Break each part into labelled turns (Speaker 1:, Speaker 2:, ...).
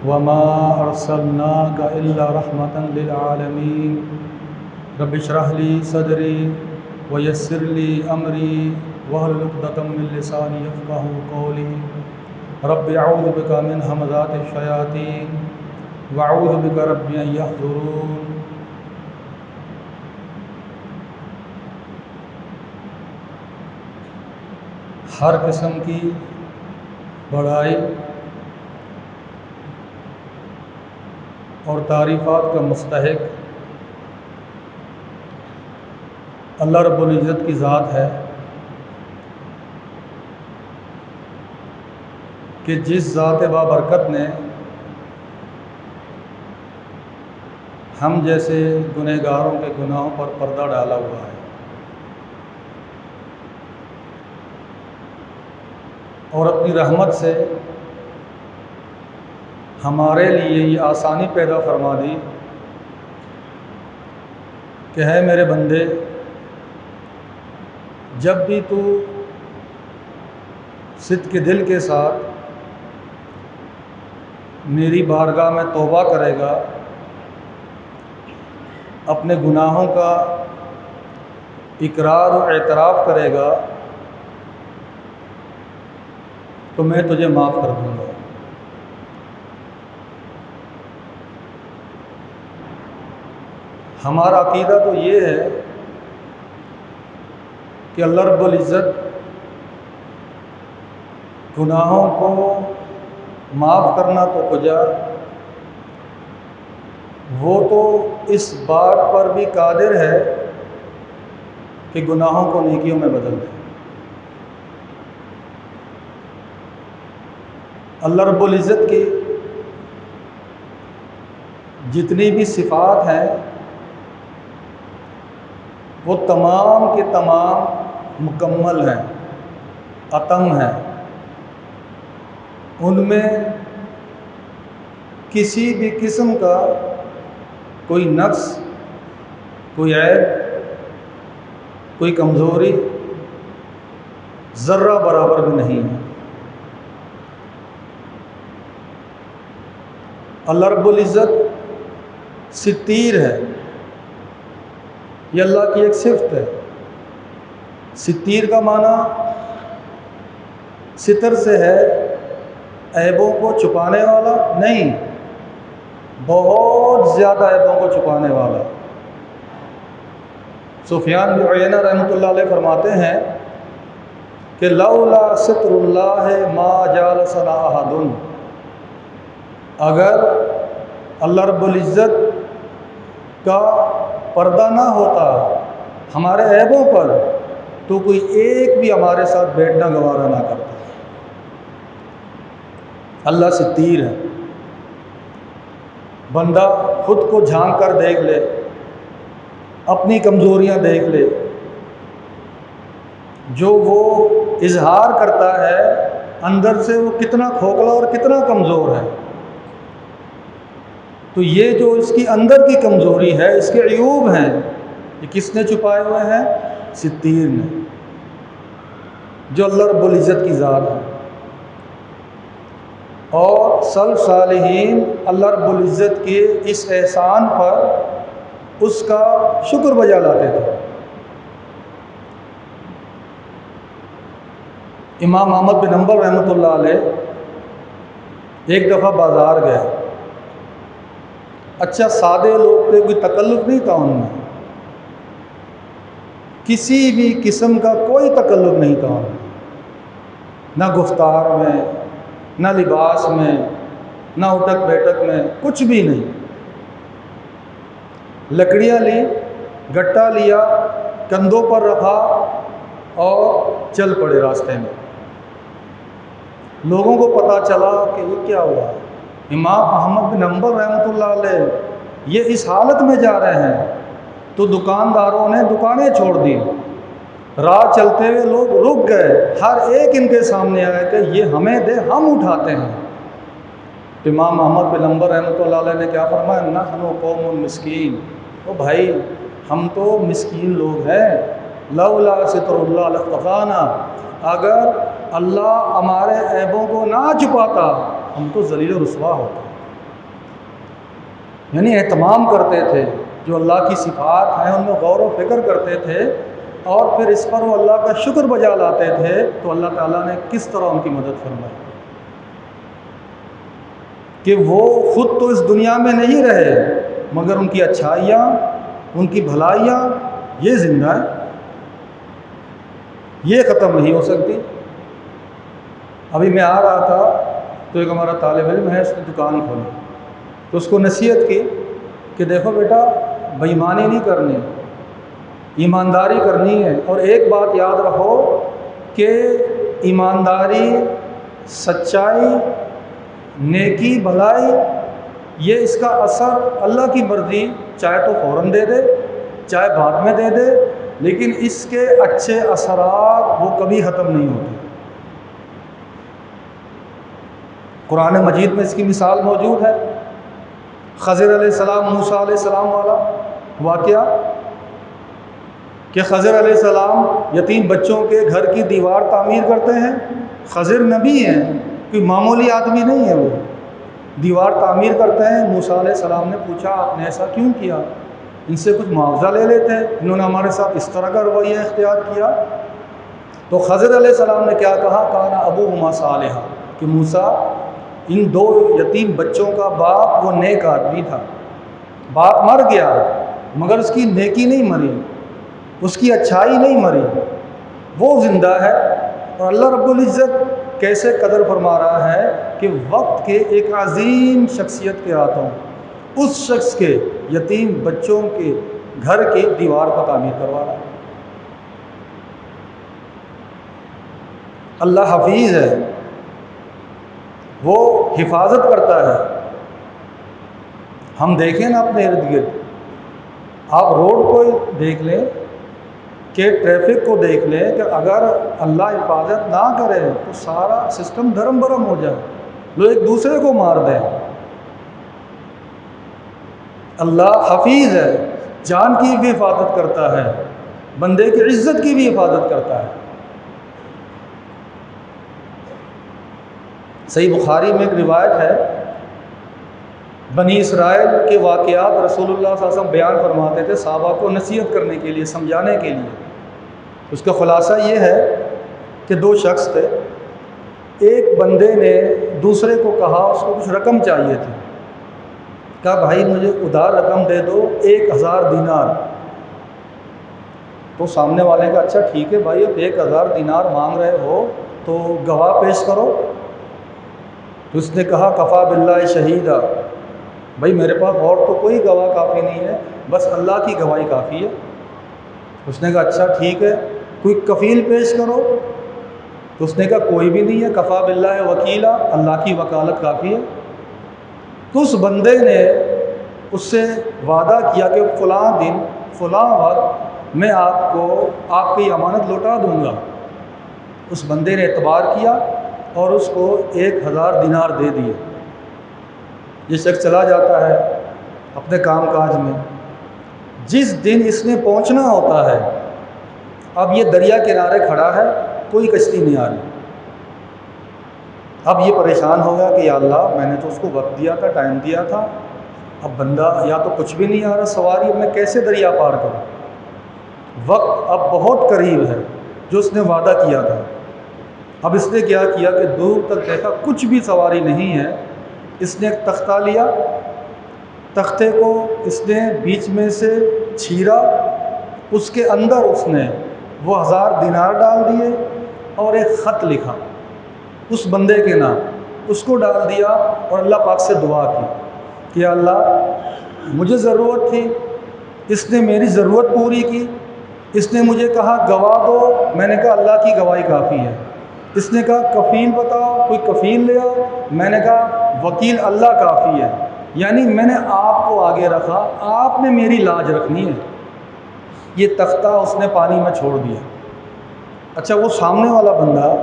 Speaker 1: وما أرسلناك إلا رحمة للعالمين رب اشرح لي صدري ويسر لي أمري واحلل عقدة من لساني يفقهوا قولي رب أعوذ بك من همزات الشياطين وأعوذ بك رب أن يحضرون۔ ہر قسم کی بڑائی اور تعریفات کا مستحق اللہ رب العزت کی ذات ہے کہ جس ذات بابرکت نے ہم جیسے گنہگاروں کے گناہوں پر پردہ ڈالا ہوا ہے اور اپنی رحمت سے ہمارے لیے یہ آسانی پیدا فرما دی کہ ہے میرے بندے، جب بھی تو صدق کے دل کے ساتھ میری بارگاہ میں توبہ کرے گا، اپنے گناہوں کا اقرار و اعتراف کرے گا، تو میں تجھے معاف کر دوں گا۔ ہمارا عقیدہ تو یہ ہے کہ اللہ رب العزت گناہوں کو معاف کرنا تو کجا، وہ تو اس بات پر بھی قادر ہے کہ گناہوں کو نیکیوں میں بدل دے۔ اللہ رب العزت کی جتنی بھی صفات ہیں وہ تمام کے تمام مکمل ہیں، اتم ہیں، ان میں کسی بھی قسم کا کوئی نقص، کوئی عیب، کوئی کمزوری ذرہ برابر بھی نہیں ہے۔ اللہ رب العزت ستیر ہے، یہ اللہ کی ایک صفت ہے۔ ستیر کا معنی ستر سے ہے، عیبوں کو چھپانے والا نہیں، بہت زیادہ عیبوں کو چھپانے والا۔ سفیان بن عیینہ رحمۃ اللہ علیہ فرماتے ہیں کہ لولا ستر اللہ ما جالسنا احد، اگر اللہ رب العزت کا پردہ نہ ہوتا ہمارے عیبوں پر تو کوئی ایک بھی ہمارے ساتھ بیٹھنا گوارا نہ کرتا۔ اللہ ستیر ہے، بندہ خود کو جھانک کر دیکھ لے، اپنی کمزوریاں دیکھ لے، جو وہ اظہار کرتا ہے اندر سے وہ کتنا کھوکھلا اور کتنا کمزور ہے۔ تو یہ جو اس کی اندر کی کمزوری ہے، اس کے عیوب ہیں، یہ کس نے چھپائے ہوئے ہیں؟ ستیر نے، جو اللہ رب العزت کی ذات ہے۔ اور سلف صالحین اللہ رب العزت کے اس احسان پر اس کا شکر بجا لاتے تھے۔ امام احمد بن حنبل رحمۃ اللہ علیہ ایک دفعہ بازار گئے، اچھا سادے لوگ تھے، کوئی تکلف نہیں تھا ان میں، کسی بھی قسم کا کوئی تکلف نہیں تھا ان میں، نہ گفتار میں، نہ لباس میں، نہ اٹھک بیٹھک میں، کچھ بھی نہیں۔ لکڑیاں لی، گٹا لیا، کندھوں پر رکھا اور چل پڑے راستے میں۔ لوگوں کو پتہ چلا کہ یہ کیا ہوا، امام احمد بن حنبل رحمۃ اللہ علیہ یہ اس حالت میں جا رہے ہیں، تو دکانداروں نے دکانیں چھوڑ دی، راہ چلتے ہوئے لوگ رک گئے، ہر ایک ان کے سامنے آیا کہ یہ ہمیں دے، ہم اٹھاتے ہیں۔ امام احمد بن حنبل رحمۃ اللہ علیہ نے کیا فرمایا؟ نحن قوم مسکین، او بھائی ہم تو مسکین لوگ ہیں، لولا ستر اللہ لکفانا، اگر اللہ ہمارے عیبوں کو نہ چھپاتا ہم تو ذلیل و رسوا ہوتے۔ یعنی اہتمام کرتے تھے، جو اللہ کی صفات ہیں ان میں غور و فکر کرتے تھے، اور پھر اس پر وہ اللہ کا شکر بجا لاتے تھے، تو اللہ تعالیٰ نے کس طرح ان کی مدد فرمائی کہ وہ خود تو اس دنیا میں نہیں رہے، مگر ان کی اچھائیاں، ان کی بھلائیاں یہ زندہ ہے، یہ ختم نہیں ہو سکتی۔ ابھی میں آ رہا تھا تو ایک ہمارا طالب علم ہے، اس نے دکان کھولی، تو اس کو نصیحت کی کہ دیکھو بیٹا، بےایمانی نہیں کرنی، ایمانداری کرنی ہے، اور ایک بات یاد رکھو کہ ایمانداری، سچائی، نیکی، بھلائی، یہ اس کا اثر اللہ کی مرضی، چاہے تو فوراً دے دے، چاہے بعد میں دے دے، لیکن اس کے اچھے اثرات وہ کبھی ختم نہیں ہوتے۔ قرآن مجید میں اس کی مثال موجود ہے، خضر علیہ السلام، موسیٰ علیہ السلام والا واقعہ کہ خضر علیہ السلام یتیم بچوں کے گھر کی دیوار تعمیر کرتے ہیں۔ خضر نبی ہیں، کوئی معمولی آدمی نہیں ہے، وہ دیوار تعمیر کرتے ہیں۔ موسیٰ علیہ السلام نے پوچھا آپ نے ایسا کیوں کیا؟ ان سے کچھ معاوضہ لے لیتے، انہوں نے ہمارے ساتھ اس طرح کا رویہ اختیار کیا۔ تو خضر علیہ السلام نے کیا کہا؟ کانا ابوہما صالحا، کہ موسیٰ ان دو یتیم بچوں کا باپ وہ نیک آدمی تھا، باپ مر گیا مگر اس کی نیکی نہیں مری، اس کی اچھائی نہیں مری، وہ زندہ ہے۔ اور اللہ رب العزت کیسے قدر فرما رہا ہے کہ وقت کے ایک عظیم شخصیت کے ہاتھوں اس شخص کے یتیم بچوں کے گھر کی دیوار کو تعمیر کروا رہا ہے۔ اللہ حفیظ ہے، وہ حفاظت کرتا ہے۔ ہم دیکھیں نا اپنے ارد گرد، آپ روڈ کو دیکھ لیں کہ ٹریفک کو دیکھ لیں کہ اگر اللہ حفاظت نہ کرے تو سارا سسٹم دھرم برم ہو جائے، لوگ ایک دوسرے کو مار دیں۔ اللہ حفیظ ہے، جان کی بھی حفاظت کرتا ہے، بندے کی عزت کی بھی حفاظت کرتا ہے۔ صحیح بخاری میں ایک روایت ہے، بنی اسرائیل کے واقعات رسول اللہ صلی اللہ علیہ وسلم بیان فرماتے تھے صحابہ کو نصیحت کرنے کے لیے، سمجھانے کے لیے۔ اس کا خلاصہ یہ ہے کہ دو شخص تھے، ایک بندے نے دوسرے کو کہا، اس کو کچھ رقم چاہیے تھی، کہا بھائی مجھے ادھار رقم دے دو 1000 دینار۔ تو سامنے والے کا اچھا ٹھیک ہے بھائی، اب 1000 دینار مانگ رہے ہو تو گواہ پیش کرو۔ تو اس نے کہا کفا باللہ شہیدا، بھائی میرے پاس اور تو کوئی گواہ کافی نہیں ہے، بس اللہ کی گواہی کافی ہے۔ اس نے کہا اچھا ٹھیک ہے، کوئی کفیل پیش کرو۔ تو اس نے کہا کوئی بھی نہیں ہے، کفا باللہ وکیلا، اللہ کی وکالت کافی ہے۔ تو اس بندے نے اس سے وعدہ کیا کہ فلاں دن فلاں وقت میں آپ کو آپ کی امانت لوٹا دوں گا۔ اس بندے نے اعتبار کیا اور اس کو 1000 دینار دے دیے۔ یہ شخص چلا جاتا ہے اپنے کام کاج میں۔ جس دن اس نے پہنچنا ہوتا ہے، اب یہ دریا کنارے کھڑا ہے، کوئی کشتی نہیں آ رہی۔ اب یہ پریشان ہو گیا کہ یا اللہ میں نے تو اس کو وقت دیا تھا، ٹائم دیا تھا، اب بندہ یا تو کچھ بھی نہیں آ رہا سواری، اب میں کیسے دریا پار کروں؟ وقت اب بہت قریب ہے جو اس نے وعدہ کیا تھا۔ اب اس نے کیا کیا کہ دور تک دیکھا کچھ بھی سواری نہیں ہے۔ اس نے ایک تختہ لیا، تختے کو اس نے بیچ میں سے چھیرا، اس کے اندر اس نے وہ 1000 دینار ڈال دیے اور ایک خط لکھا اس بندے کے نام، اس کو ڈال دیا اور اللہ پاک سے دعا کی کہ یا اللہ مجھے ضرورت تھی، اس نے میری ضرورت پوری کی، اس نے مجھے کہا گواہ دو، میں نے کہا اللہ کی گواہی کافی ہے۔ اس نے کہا کفیل بتاؤ، کوئی کفیل لے آؤ، میں نے کہا وکیل اللہ کافی ہے۔ یعنی میں نے آپ کو آگے رکھا، آپ نے میری لاج رکھنی ہے۔ یہ تختہ اس نے پانی میں چھوڑ دیا۔ اچھا وہ سامنے والا بندہ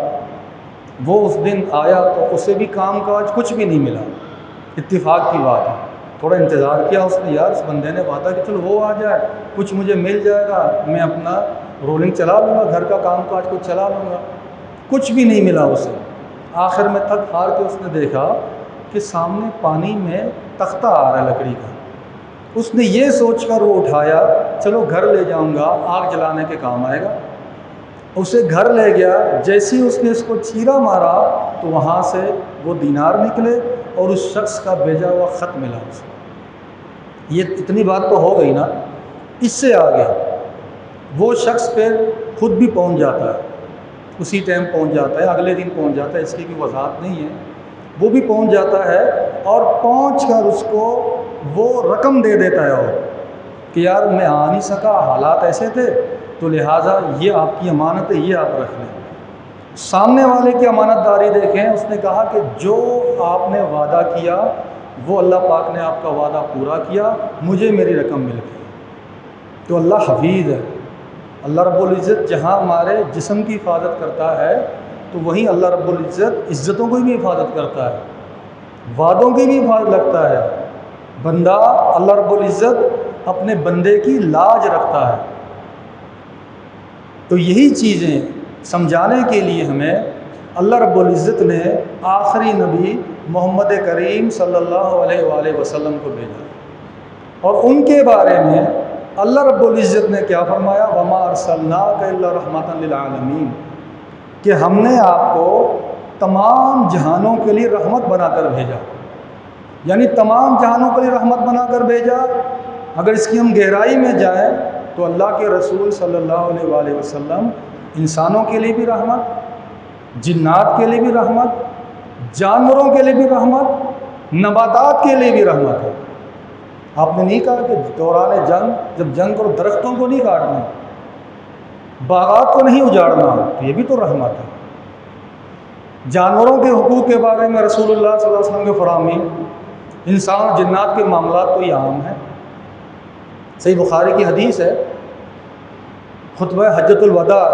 Speaker 1: وہ اس دن آیا تو اسے بھی کام کاج کچھ بھی نہیں ملا، اتفاق کی بات ہے۔ تھوڑا انتظار کیا اس نے، یار اس بندے نے وعدہ کہ چلو وہ آ جائے کچھ مجھے مل جائے گا، میں اپنا رولنگ چلا لوں گا، گھر کا کام کاج کچھ چلا لوں گا۔ کچھ بھی نہیں ملا اسے۔ آخر میں تھک ہار کے اس نے دیکھا کہ سامنے پانی میں تختہ آ رہا ہے لکڑی کا۔ اس نے یہ سوچ کر وہ اٹھایا چلو گھر لے جاؤں گا، آگ جلانے کے کام آئے گا۔ اسے گھر لے گیا، جیسے ہی اس نے اس کو چیرا مارا تو وہاں سے وہ دینار نکلے اور اس شخص کا بھیجا ہوا خط ملا اس کو۔ یہ اتنی بات تو ہو گئی نا، اس سے آگے وہ شخص پہ خود بھی پہنچ جاتا ہے، اسی ٹائم پہنچ جاتا ہے، اگلے دن پہنچ جاتا ہے، اس کی کوئی وضاحت نہیں ہے، وہ بھی پہنچ جاتا ہے اور پہنچ کر اس کو وہ رقم دے دیتا ہے، اور کہ یار میں آ نہیں سکا، حالات ایسے تھے، تو لہٰذا یہ آپ کی امانت ہے، یہ آپ رکھ لیں۔ سامنے والے کی امانت داری دیکھیں، اس نے کہا کہ جو آپ نے وعدہ کیا وہ اللہ پاک نے آپ کا وعدہ پورا کیا، مجھے میری رقم مل گئی۔ تو اللہ حفیظ ہے، اللہ رب العزت جہاں ہمارے جسم کی حفاظت کرتا ہے تو وہیں اللہ رب العزت عزتوں کی بھی حفاظت کرتا ہے، وعدوں کی بھی حفاظت رکھتا ہے۔ بندہ اللہ رب العزت اپنے بندے کی لاج رکھتا ہے۔ تو یہی چیزیں سمجھانے کے لیے ہمیں اللہ رب العزت نے آخری نبی محمد کریم صلی اللہ علیہ وآلہ وسلم کو بھیجا، اور ان کے بارے میں اللہ رب العزت نے کیا فرمایا، وَمَا أَرْسَلْنَاكَ إِلَّا رَحْمَةً لِلْعَالَمِينَ، کہ ہم نے آپ کو تمام جہانوں کے لیے رحمت بنا کر بھیجا، یعنی تمام جہانوں کے لیے رحمت بنا کر بھیجا۔ اگر اس کی ہم گہرائی میں جائیں تو اللہ کے رسول صلی اللہ علیہ وآلہ وسلم انسانوں کے لیے بھی رحمت، جنات کے لیے بھی رحمت، جانوروں کے لیے بھی رحمت، نباتات کے لیے بھی رحمت ہے۔ آپ نے نہیں کہا کہ دوران جنگ جب جنگ کرو درختوں کو نہیں کاٹنا، باغات کو نہیں اجاڑنا، تو یہ بھی تو رحمت ہے۔ جانوروں کے حقوق کے بارے میں رسول اللہ صلی اللہ علیہ وسلم کے فرامین، انسان اور جنات کے معاملات تو یہ عام ہیں۔ صحیح بخاری کی حدیث ہے، خطبہ حجۃ الوداع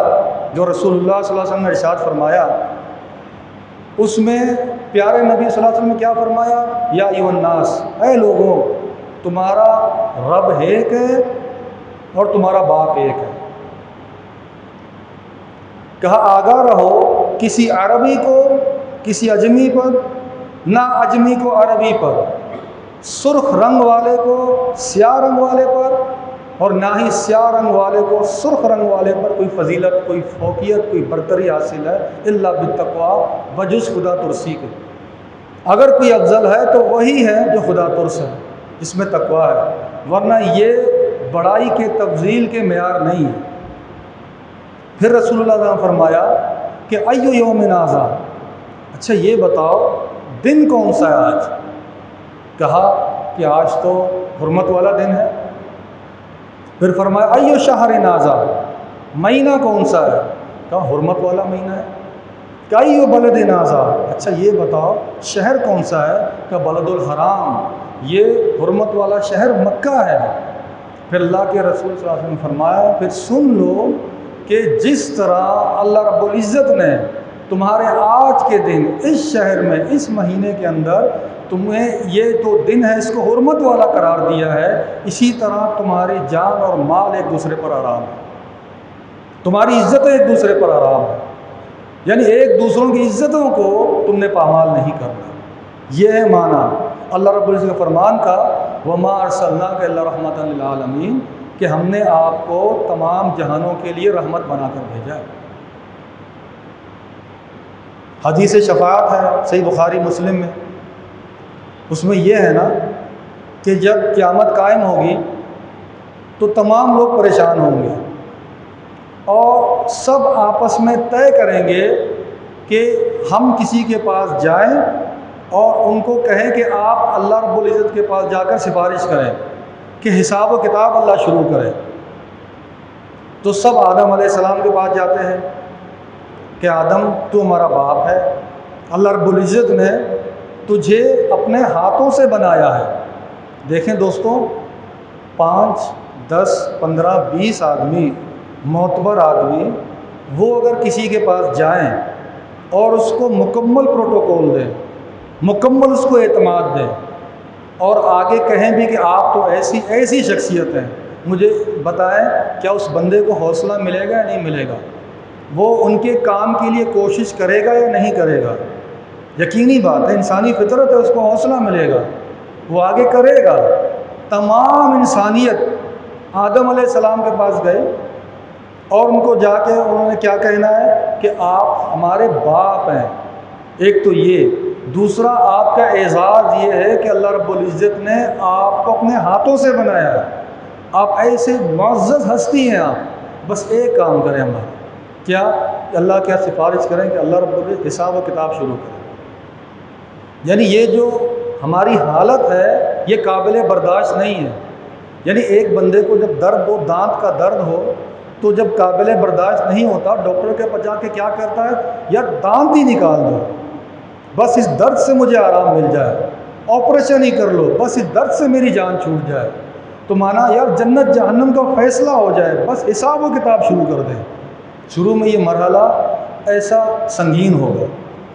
Speaker 1: جو رسول اللہ صلی اللہ علیہ وسلم نے ارشاد فرمایا، اس میں پیارے نبی صلی اللہ علیہ وسلم نے کیا فرمایا، یا ایھا الناس، اے لوگوں، تمہارا رب ایک ہے اور تمہارا باپ ایک ہے۔ کہا آگاہ رہو، کسی عربی کو کسی اجمی پر، نہ اجمی کو عربی پر، سرخ رنگ والے کو سیاہ رنگ والے پر، اور نہ ہی سیاہ رنگ والے کو سرخ رنگ والے پر کوئی فضیلت، کوئی فوقیت، کوئی برتری حاصل ہے الا بالتقویٰ، بجز خدا ترسی کے۔ اگر کوئی افضل ہے تو وہی ہے جو خدا ترس ہے، جس میں تقویٰ ہے، ورنہ یہ بڑائی کے تفضیل کے معیار نہیں ہے۔ پھر رسول اللہ نے فرمایا کہ ایو یوم ھذا، اچھا یہ بتاؤ دن کون سا ہے آج؟ کہا کہ آج تو حرمت والا دن ہے۔ پھر فرمایا ایو شہر ھذا، مہینہ کون سا ہے؟ کہا حرمت والا مہینہ ہے۔ کہ ایو بلد ھذا، اچھا یہ بتاؤ شہر کون سا ہے؟ کہ بلد الحرام، یہ حرمت والا شہر مکہ ہے۔ پھر اللہ کے رسول صلی اللہ علیہ وسلم نے فرمایا پھر سن لو کہ جس طرح اللہ رب العزت نے تمہارے آج کے دن اس شہر میں اس مہینے کے اندر تمہیں یہ تو دن ہے اس کو حرمت والا قرار دیا ہے، اسی طرح تمہاری جان اور مال ایک دوسرے پر حرام ہے، تمہاری عزتیں ایک دوسرے پر حرام ہے، یعنی ایک دوسروں کی عزتوں کو تم نے پامال نہیں کرنا۔ یہ ہے معنی اللہ رب العزت کے فرمان کا، وَمَا أَرْسَلْنَاكَ إِلَّا رَحْمَةً لِلْعَالَمِينَ، کہ ہم نے آپ کو تمام جہانوں کے لیے رحمت بنا کر بھیجا ہے۔ حدیث شفاعت ہے صحیح بخاری مسلم میں، اس میں یہ ہے نا کہ جب قیامت قائم ہوگی تو تمام لوگ پریشان ہوں گے اور سب آپس میں طے کریں گے کہ ہم کسی کے پاس جائیں اور ان کو کہیں کہ آپ اللہ رب العزت کے پاس جا کر سفارش کریں کہ حساب و کتاب اللہ شروع کرے۔ تو سب آدم علیہ السلام کے پاس جاتے ہیں کہ آدم تو ہمارا باپ ہے، اللہ رب العزت نے تجھے اپنے ہاتھوں سے بنایا ہے۔ دیکھیں دوستوں، 5، 10، 15، 20 آدمی، معتبر آدمی، وہ اگر کسی کے پاس جائیں اور اس کو مکمل پروٹوکول دیں، مکمل اس کو اعتماد دیں اور آگے کہیں بھی کہ آپ تو ایسی شخصیت ہیں، مجھے بتائیں کیا اس بندے کو حوصلہ ملے گا یا نہیں ملے گا؟ وہ ان کے کام کے لیے کوشش کرے گا یا نہیں کرے گا؟ یقینی بات ہے، انسانی فطرت ہے، اس کو حوصلہ ملے گا، وہ آگے کرے گا۔ تمام انسانیت آدم علیہ السلام کے پاس گئے اور ان کو جا کے انہوں نے کیا کہنا ہے کہ آپ ہمارے باپ ہیں. ایک تو یہ، دوسرا آپ کا اعزاز یہ ہے کہ اللہ رب العزت نے آپ کو اپنے ہاتھوں سے بنایا ہے، آپ ایسے معزز ہستی ہیں. آپ بس ایک کام کریں ہمارا، کیا کہ اللہ کیا سفارش کریں کہ اللہ رب العزت حساب و کتاب شروع کریں. یعنی یہ جو ہماری حالت ہے یہ قابل برداشت نہیں ہے. یعنی ایک بندے کو جب درد ہو، دانت کا درد ہو، تو جب قابل برداشت نہیں ہوتا ڈاکٹر کے پاس جا کے کیا کرتا ہے، یار دانت ہی نکال دو، بس اس درد سے مجھے آرام مل جائے، آپریشن ہی کر لو، بس اس درد سے میری جان چھوٹ جائے. تو مانا یار جنت جہنم کا فیصلہ ہو جائے، بس حساب و کتاب شروع کر دیں. شروع میں یہ مرحلہ ایسا سنگین ہوگا.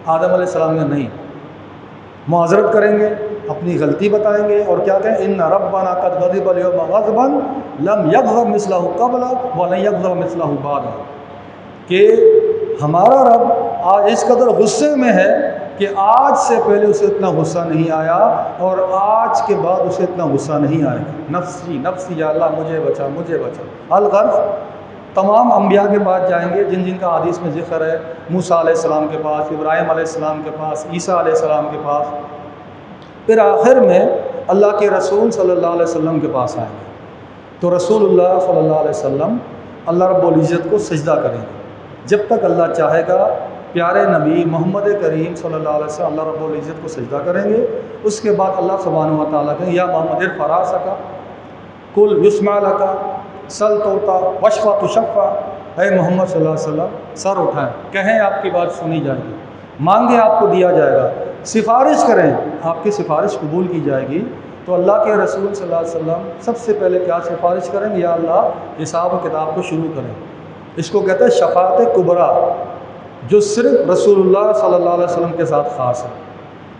Speaker 1: آدم علیہ السلام نے نہیں، معذرت کریں گے، اپنی غلطی بتائیں گے اور کیا کہیں، ان ربنا قد غضب اليوم غضبا لم یغضب مثلہ قبل ولن یغضب مثلہ بعد، کہ ہمارا رب آج اس قدر غصے میں ہے کہ آج سے پہلے اسے اتنا غصہ نہیں آیا اور آج کے بعد اسے اتنا غصہ نہیں آئے گا. نفسی نفسی یا اللہ مجھے بچا مجھے بچا. الغرض تمام انبیاء کے پاس جائیں گے جن جن کا حدیث میں ذکر ہے، موسیٰ علیہ السلام کے پاس، ابراہیم علیہ السلام کے پاس، عیسیٰ علیہ السلام کے پاس، پھر آخر میں اللہ کے رسول صلی اللہ علیہ وسلم کے پاس آئیں گے. تو رسول اللہ صلی اللہ علیہ وسلم اللہ رب العزت کو سجدہ کریں گے جب تک اللہ چاہے گا. پیارے نبی محمد کریم صلی اللہ علیہ وسلم اللہ رب العزت کو سجدہ کریں گے. اس کے بعد اللہ سبحانہ و تعالیٰ کہیں یا محمد ارفع راسک کل یسمع لک سل توتا وشفع تشفع، اے محمد صلی اللہ علیہ وسلم سر اٹھائیں، کہیں آپ کی بات سنی جائے گی، مانگیں آپ کو دیا جائے گا، سفارش کریں آپ کی سفارش قبول کی جائے گی. تو اللہ کے رسول صلی اللہ علیہ وسلم سب سے پہلے کیا سفارش کریں گے، یا اللہ حساب و کتاب کو شروع کریں. اس کو کہتے ہیں شفاعت کبریٰ، جو صرف رسول اللہ صلی اللہ علیہ وسلم کے ساتھ خاص ہے.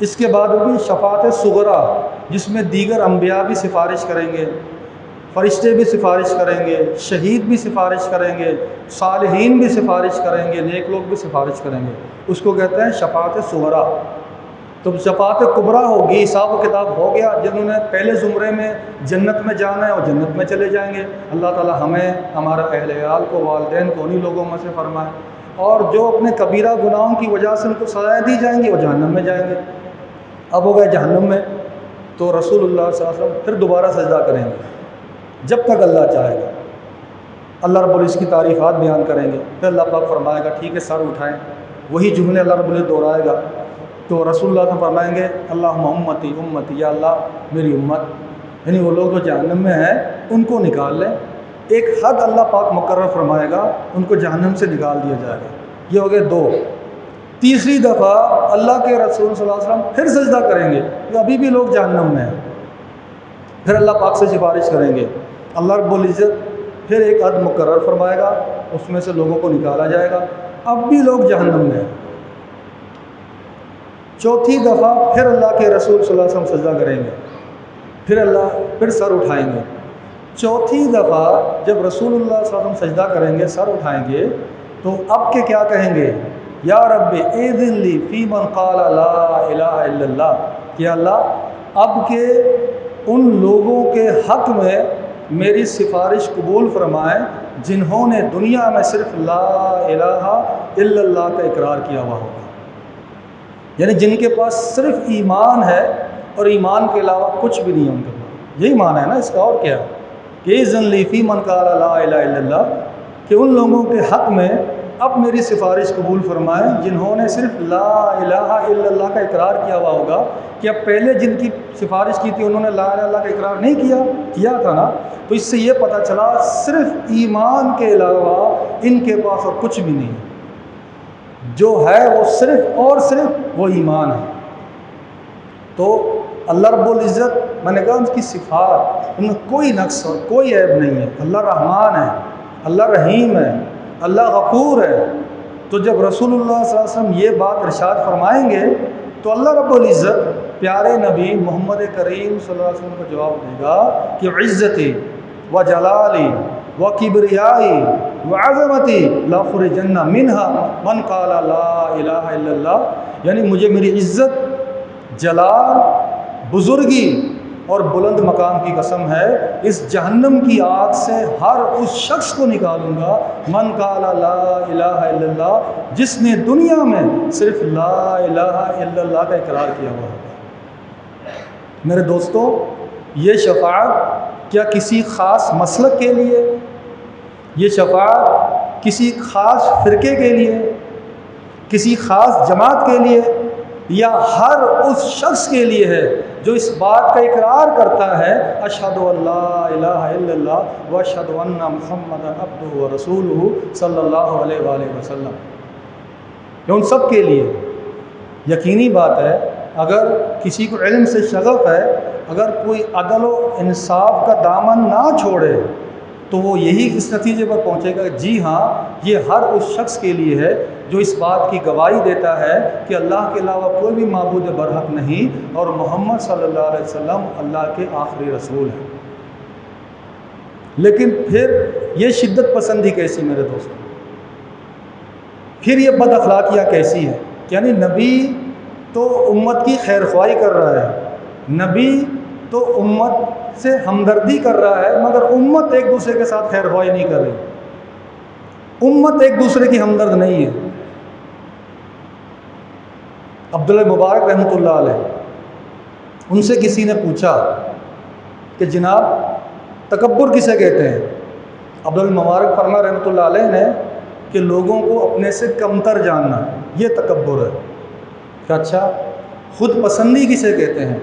Speaker 1: اس کے بعد بھی شفاعت صغریٰ، جس میں دیگر انبیاء بھی سفارش کریں گے، فرشتے بھی سفارش کریں گے، شہید بھی سفارش کریں گے، صالحین بھی سفارش کریں گے، نیک لوگ بھی سفارش کریں گے. اس کو کہتے ہیں شفاعت صغریٰ. تو شفاعت کبریٰ ہوگی، حساب و کتاب ہو گیا. جنہوں نے پہلے زمرے میں جنت میں جانا ہے وہ جنت میں چلے جائیں گے. اللہ تعالی ہمیں، ہمارا اہل عیال کو، والدین کو انہی لوگوں میں سے فرمائے. اور جو اپنے کبیرہ گناہوں کی وجہ سے ان کو سزائیں دی جائیں گی وہ جہنم میں جائیں گے. اب ہو گئے جہنم میں، تو رسول اللہ صلی اللہ علیہ وسلم پھر دوبارہ سجدہ کریں گے جب تک اللہ چاہے گا. اللہ رب العزت کی تعریفات بیان کریں گے. پھر اللہ پاک فرمائے گا ٹھیک ہے سر اٹھائیں. وہی جملے اللہ رب العزت دہرائے گا. تو رسول اللہ صلی اللہ علیہ وسلم فرمائیں گے اللہم امتی امتی، یا اللہ میری امت، یعنی وہ لوگ جو جہنم میں ہیں ان کو نکال لیں. ایک حد اللہ پاک مقرر فرمائے گا، ان کو جہنم سے نکال دیا جائے گا. یہ ہو گئے دو. تیسری دفعہ اللہ کے رسول صلی اللہ علیہ وسلم پھر سجدہ کریں گے کہ ابھی بھی لوگ جہنم میں ہیں. پھر اللہ پاک سے سفارش کریں گے. اللہ رب العزت پھر ایک حد مقرر فرمائے گا، اس میں سے لوگوں کو نکالا جائے گا، اب بھی لوگ جہنم میں ہیں. چوتھی دفعہ پھر اللہ کے رسول صلی اللہ علیہ وسلم سجدہ کریں گے، پھر سر اٹھائیں گے. چوتھی دفعہ جب رسول اللہ صلی اللہ علیہ وسلم سجدہ کریں گے، سر اٹھائیں گے، تو اب کے کیا کہیں گے، یا رب اذن لی فی من قال لا الہ الا اللہ، کہ اللہ اب کے ان لوگوں کے حق میں میری سفارش قبول فرمائیں جنہوں نے دنیا میں صرف لا الہ الا اللہ کا اقرار کیا ہوا ہوگا. یعنی جن کے پاس صرف ایمان ہے اور ایمان کے علاوہ کچھ بھی نہیں ہے ان کے پاس. یہی معنی ہے نا اس کا، اور کیا ہے کہ اذن لی فی من قال لا الہ الا اللہ، کہ ان لوگوں کے حق میں اب میری سفارش قبول فرمائیں جنہوں نے صرف لا الہ الا اللہ کا اقرار کیا ہوا ہوگا. کہ اب پہلے جن کی سفارش کی تھی انہوں نے لا الہ الا اللہ کا اقرار نہیں کیا تھا نا. تو اس سے یہ پتہ چلا صرف ایمان کے علاوہ ان کے پاس اور کچھ بھی نہیں، جو ہے وہ صرف اور صرف وہ ایمان ہے. تو اللہ رب العزت، میں نے کہا ان کی صفات، ان میں کوئی نقص اور کوئی عیب نہیں ہے. اللہ رحمان ہے، اللہ رحیم ہے، اللہ غفور ہے. تو جب رسول اللہ صلی اللہ علیہ وسلم یہ بات ارشاد فرمائیں گے تو اللہ رب العزت پیارے نبی محمد کریم صلی اللہ علیہ وسلم کو جواب دے گا کہ عزتی و جلالی و کبریائی و عظمتی لاخرجن منہا من قال لا الہ الا اللہ. یعنی مجھے میری عزت، جلال، بزرگی اور بلند مقام کی قسم ہے، اس جہنم کی آگ سے ہر اس شخص کو نکالوں گا من قال لا الہ الا اللہ، جس نے دنیا میں صرف لا الہ الا اللہ کا اقرار کیا ہوا ہے۔ میرے دوستو، یہ شفاعت کیا کسی خاص مسلک کے لیے، یہ شفاعت کسی خاص فرقے کے لیے، کسی خاص جماعت کے لیے، یا ہر اس شخص کے لیے ہے جو اس بات کا اقرار کرتا ہے اشہد ان لا الہ الا اللہ و اشہد ان محمد عبدہ و رسولہ صلی اللہ علیہ وآلہ وسلم؟ یہ ان سب کے لیے یقینی بات ہے۔ اگر کسی کو علم سے شغف ہے، اگر کوئی عدل و انصاف کا دامن نہ چھوڑے تو وہ یہی اس نتیجے پر پہنچے گا کہ جی ہاں، یہ ہر اس شخص کے لیے ہے جو اس بات کی گواہی دیتا ہے کہ اللہ کے علاوہ کوئی بھی معبود برحق نہیں اور محمد صلی اللہ علیہ وسلم اللہ کے آخری رسول ہیں۔ لیکن پھر یہ شدت پسندی کیسی میرے دوستوں؟ پھر یہ بد اخلاقیاں کیسی ہیں؟ یعنی نبی تو امت کی خیر خواہی کر رہا ہے، نبی تو امت سے ہمدردی کر رہا ہے، مگر امت ایک دوسرے کے ساتھ خیر خواہی نہیں کر رہی، امت ایک دوسرے کی ہمدرد نہیں ہے۔ عبداللہ مبارک رحمۃ اللہ علیہ، ان سے کسی نے پوچھا کہ جناب تکبر کسے کہتے ہیں؟ عبداللہ مبارک فرمائے رحمۃ اللہ علیہ نے کہ لوگوں کو اپنے سے کمتر جاننا، یہ تکبر ہے۔ کہ اچھا خود پسندی کسے کہتے ہیں؟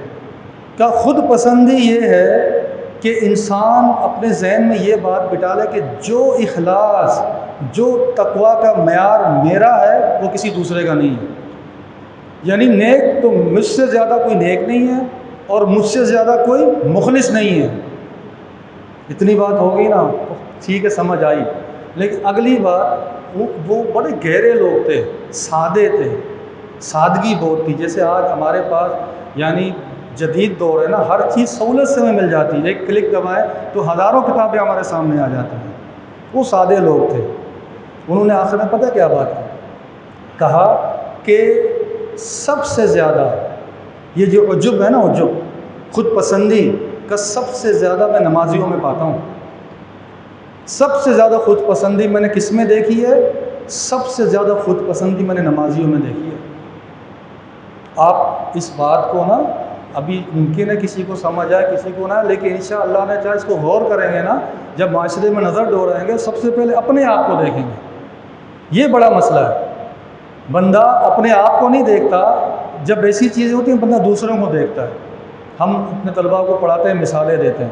Speaker 1: کہ خود پسندی یہ ہے کہ انسان اپنے ذہن میں یہ بات بٹھا لے کہ جو اخلاص، جو تقویٰ کا معیار میرا ہے وہ کسی دوسرے کا نہیں ہے۔ یعنی نیک تو مجھ سے زیادہ کوئی نیک نہیں ہے اور مجھ سے زیادہ کوئی مخلص نہیں ہے۔ اتنی بات ہوگی نا، ٹھیک ہے، سمجھ آئی۔ لیکن اگلی بات، وہ بڑے گہرے لوگ تھے، سادے تھے، سادگی بہت تھی۔ جیسے آج ہمارے پاس یعنی جدید دور ہے نا، ہر چیز سہولت سے ہمیں مل جاتی ہے، ایک کلک دبائیں تو ہزاروں کتابیں ہمارے سامنے آ جاتی ہیں۔ وہ سادے لوگ تھے، انہوں نے آخر میں پتہ کیا بات کی؟ کہا کہ سب سے زیادہ یہ جو عجب ہے نا، عجب خود پسندی کا سب سے زیادہ میں نمازیوں میں پاتا ہوں۔ سب سے زیادہ خود پسندی میں نے کس میں دیکھی ہے؟ سب سے زیادہ خود پسندی میں نے نمازیوں میں دیکھی ہے۔ آپ اس بات کو نا، ابھی ممکن ہے کسی کو سمجھ آئے کسی کو نہ، لیکن انشاءاللہ نے چاہے اس کو غور کریں گے نا، جب معاشرے میں نظر ڈوریں گے سب سے پہلے اپنے آپ کو دیکھیں گے۔ یہ بڑا مسئلہ ہے، بندہ اپنے آپ کو نہیں دیکھتا، جب ایسی چیزیں ہوتی ہیں بندہ دوسروں کو دیکھتا ہے۔ ہم اپنے طلباء کو پڑھاتے ہیں، مثالیں دیتے ہیں۔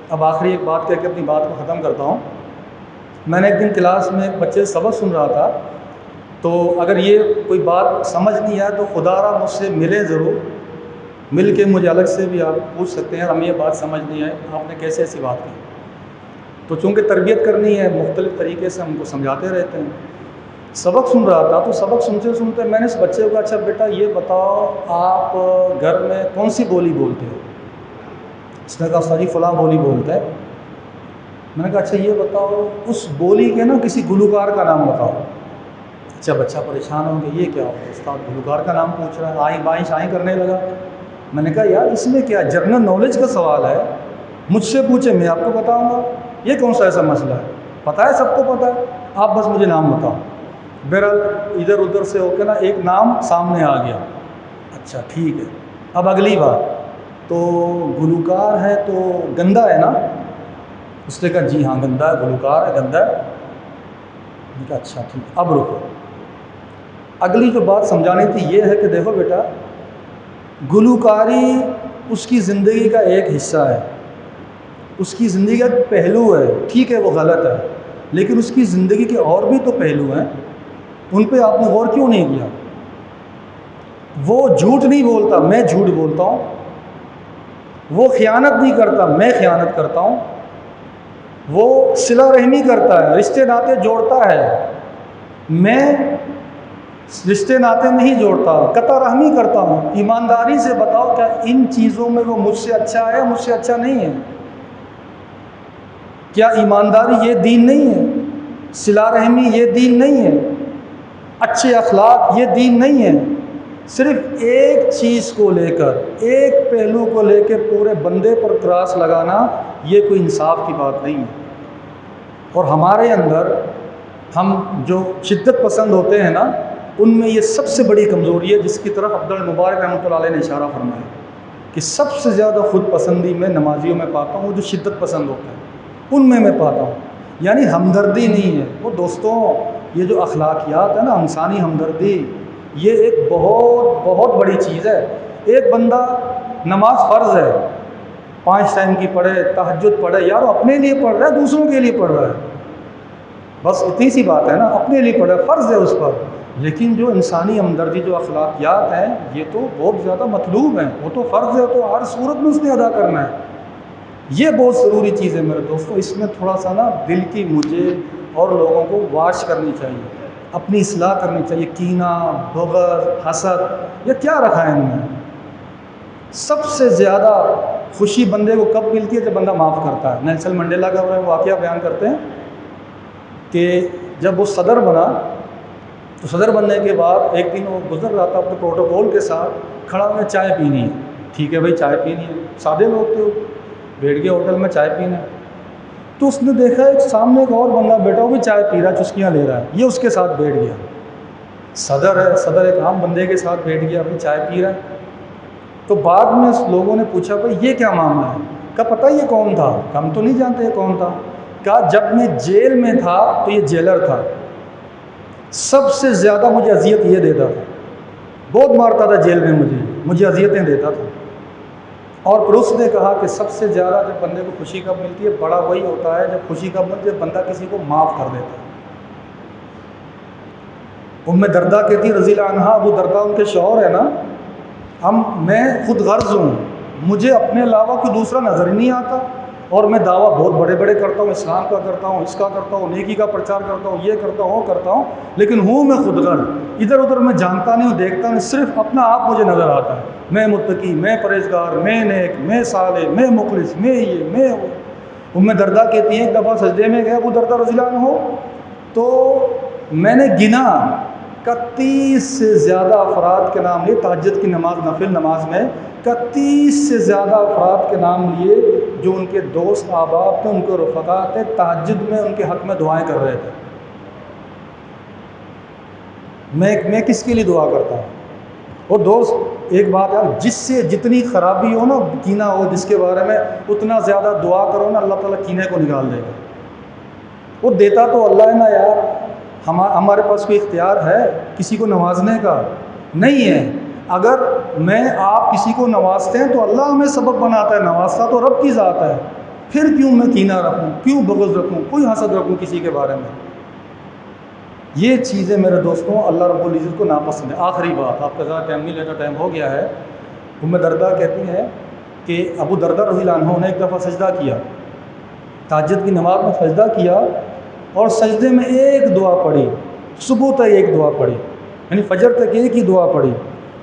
Speaker 1: اب آخری ایک بات کہہ کے اپنی بات کو ختم کرتا ہوں۔ میں نے ایک دن کلاس میں بچے سبق سن رہا تھا، تو اگر یہ کوئی بات سمجھ نہیں آئے تو خدا را مجھ سے ملے ضرور، مل کے مجھے الگ سے بھی آپ پوچھ سکتے ہیں ہمیں یہ بات سمجھ نہیں آئے، آپ نے کیسے ایسی بات کی۔ تو چونکہ تربیت کرنی ہے، مختلف طریقے سے ہم کو سمجھاتے رہتے ہیں۔ سبق سن رہا تھا، تو سبق سنتے سنتے میں نے اس بچے کو، اچھا بیٹا یہ بتاؤ آپ گھر میں کون سی بولی بولتے ہو؟ اس نے کہا ساری فلاں بولی بولتا ہے۔ میں نے کہا اچھا یہ بتاؤ اس بولی کے نا کسی گلوکار کا نام بتاؤ۔ اچھا بچہ پریشان ہو گیا، یہ کیا ہوگا استاد گلوکار کا نام پوچھ رہا ہے، آئیں بائیں شائیں کرنے لگا۔ میں نے کہا یار اس میں کیا، جنرل نالج کا سوال ہے، مجھ سے پوچھے میں آپ کو بتاؤں گا، یہ کون سا ایسا مسئلہ ہے؟ پتہ ہے سب کو پتہ ہے، آپ بس مجھے نام بتاؤ۔ بہرحال ادھر ادھر سے ہو کے نا ایک نام سامنے آ گیا۔ اچھا ٹھیک ہے، اب اگلی بات، تو گلوکار ہے تو گندا ہے نا؟ اس نے کہا جی ہاں گندا ہے، گلوکار ہے گندا ہے۔ میں نے کہا اچھا ٹھیک، اب رکو، اگلی جو بات سمجھانی تھی یہ ہے کہ دیکھو بیٹا، گلوکاری اس کی زندگی کا ایک حصہ ہے، اس کی زندگی کا ایک پہلو ہے، ٹھیک ہے وہ غلط ہے، لیکن اس کی زندگی کے اور بھی تو پہلو ہیں، ان پہ آپ نے غور کیوں نہیں کیا؟ وہ جھوٹ نہیں بولتا، میں جھوٹ بولتا ہوں، وہ خیانت نہیں کرتا، میں خیانت کرتا ہوں، وہ صلہ رحمی کرتا ہے، رشتے ناطے جوڑتا ہے، میں رشتے ناطے نہیں جوڑتا، قطع رحمی کرتا ہوں۔ ایمانداری سے بتاؤ کیا ان چیزوں میں وہ مجھ سے اچھا ہے، مجھ سے اچھا نہیں ہے؟ کیا ایمانداری یہ دین نہیں ہے؟ صلہ رحمی یہ دین نہیں ہے؟ اچھے اخلاق یہ دین نہیں ہے؟ صرف ایک چیز کو لے کر، ایک پہلو کو لے کے پورے بندے پر کراس لگانا، یہ کوئی انصاف کی بات نہیں ہے۔ اور ہمارے اندر ہم جو شدت پسند ہوتے ہیں نا، ان میں یہ سب سے بڑی کمزوری ہے، جس کی طرف عبد المبارک رحمۃ اللہ علیہ نے اشارہ فرمایا کہ سب سے زیادہ خود پسندی میں نمازیوں میں پاتا ہوں، وہ جو شدت پسند ہوتے ہیں ان میں پاتا ہوں، یعنی ہمدردی نہیں ہے۔ وہ دوستوں، یہ جو اخلاقیات ہے نا، انسانی ہمدردی، یہ ایک بہت بہت بڑی چیز ہے۔ ایک بندہ نماز فرض ہے، 5 ٹائم کی پڑھے، تہجد پڑھے، یار وہ اپنے لیے پڑھ رہا ہے، دوسروں کے لیے پڑھ رہا ہے، بس اتنی سی بات ہے نا، اپنے لیے پڑھا، فرض ہے اس پر۔ لیکن جو انسانی ہمدردی، جو اخلاقیات ہیں، یہ تو بہت زیادہ مطلوب ہیں، وہ تو فرض ہے، تو ہر صورت میں اس نے ادا کرنا ہے۔ یہ بہت ضروری چیز ہے میرے دوستوں، اس میں تھوڑا سا نا دل کی مجھے اور لوگوں کو واش کرنی چاہیے، اپنی اصلاح کرنی چاہیے۔ کینہ، بغض، حسد، یہ کیا رکھا ہے ان میں؟ سب سے زیادہ خوشی بندے کو کب ملتی ہے؟ جب بندہ معاف کرتا ہے۔ نیلسن منڈیلا کا واقعہ بیان کرتے ہیں کہ جب وہ صدر بنا تو صدر بننے کے بعد ایک دن وہ گزر رہا تھا اپنے پروٹوکول کے ساتھ، کھڑا میں چائے پینی ہے، ٹھیک ہے بھائی چائے پینی ہے، سادے لوگ تھے، بیٹھ گیا ہوٹل میں چائے پینے، تو اس نے دیکھا ایک سامنے ایک اور بندہ بیٹھا، وہ بھی چائے پی رہا ہے، چسکیاں لے رہا ہے، یہ اس کے ساتھ بیٹھ گیا۔ صدر ہے، صدر ایک عام بندے کے ساتھ بیٹھ گیا، ابھی چائے پی رہا ہے۔ تو بعد میں لوگوں نے پوچھا بھائی یہ کیا معاملہ ہے؟ کہا پتہ یہ کون تھا؟ ہم تو نہیں جانتے یہ کون تھا۔ کہا جب میں جیل میں تھا تو یہ جیلر تھا، سب سے زیادہ مجھے اذیت یہ دیتا تھا، بہت مارتا تھا جیل میں، مجھے اذیتیں دیتا تھا۔ اور پھر اس نے کہا کہ سب سے زیادہ جب بندے کو خوشی کب ملتی ہے؟ بڑا وہی ہوتا ہے جب خوشی کب ملتی ہے؟ بندہ کسی کو معاف کر دیتا ہے۔ ام دردہ کہتی رضی اللہ عنہا، ابو دردہ ان کے شوہر ہے نا، میں خود غرض ہوں، مجھے اپنے علاوہ کوئی دوسرا نظر ہی نہیں آتا، اور میں دعویٰ بہت بڑے بڑے کرتا ہوں، اسلام کا کرتا ہوں، اس کا کرتا ہوں، نیکی کا پرچار کرتا ہوں، یہ کرتا ہوں، وہ کرتا ہوں، لیکن ہوں میں خود غرض، ادھر ادھر میں جانتا نہیں ہوں، دیکھتا نہیں، صرف اپنا آپ مجھے نظر آتا ہے، میں متقی، میں پرہیزگار، میں نیک، میں صالح، میں مخلص، میں یہ، میں وہ۔ ام دردہ کہتی ہیں ایک دفعہ سجدے میں گئے ابو دردہ رضی اللہ عنہ، تو میں نے گنا کہ 30 سے زیادہ افراد کے نام لیے، تہجد کی نماز، نفل نماز میں، کہ 30 سے زیادہ افراد کے نام لیے جو ان کے دوست احباب تھے، ان کے رفقا تھے، تہجد میں ان کے حق میں دعائیں کر رہے تھے۔ میں کس کے لیے دعا کرتا ہوں؟ اور دوست ایک بات ہے، جس سے جتنی خرابی ہو نا، کینہ ہو جس کے بارے میں، اتنا زیادہ دعا کرو نا، اللہ تعالیٰ کینے کو نکال دے گا۔ وہ دیتا تو اللہ ہے نا یار، ہمارے پاس کوئی اختیار ہے کسی کو نوازنے کا؟ نہیں ہے۔ اگر آپ کسی کو نوازتے ہیں تو اللہ ہمیں سبب بناتا ہے، نوازتا تو رب کی ذات ہے، پھر کیوں میں کینہ رکھوں، کیوں بغض رکھوں، کوئی حسد رکھوں کسی کے بارے میں؟ یہ چیزیں میرے دوستوں اللہ رب العزت کو ناپسند ہے۔ آخری بات، آپ کا زیادہ ٹائم نہیں لینا، ٹائم ہو گیا ہے۔ ام دردہ کہتی ہیں کہ ابو دردہ رضی اللہ عنہ نے ایک دفعہ سجدہ کیا، تہجد کی نماز میں سجدہ کیا، اور سجدے میں ایک دعا پڑھی، صبح تک ایک دعا پڑھی، یعنی فجر تک ایک ہی دعا پڑھی،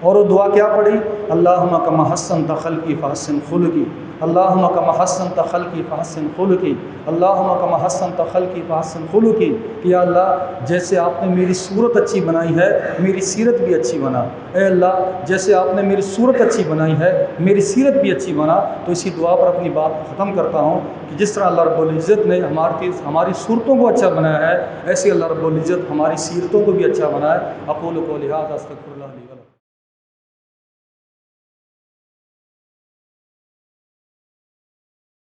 Speaker 1: اور وہ دعا کیا پڑھی؟ اللہم کما حسنت خلقی فحسن خلقی، اللہم کما حسنت خلقی فحسن خلقی، اللہم کما حسنت خلقی فحسن خلقی، کہ یا اللہ جیسے آپ نے میری صورت اچھی بنائی ہے، میری سیرت بھی اچھی بنا، اے اللہ جیسے آپ نے میری صورت اچھی بنائی ہے، میری سیرت بھی اچھی بنا۔ تو اسی دعا پر اپنی بات کو ختم کرتا ہوں کہ جس طرح اللہ رب العزت نے ہماری صورتوں کو اچھا بنایا ہے، ایسے اللہ رب العزت ہماری سیرتوں کو بھی اچھا بنائے۔ اقول قولی ھذا استغفر اللہ لی ولکم۔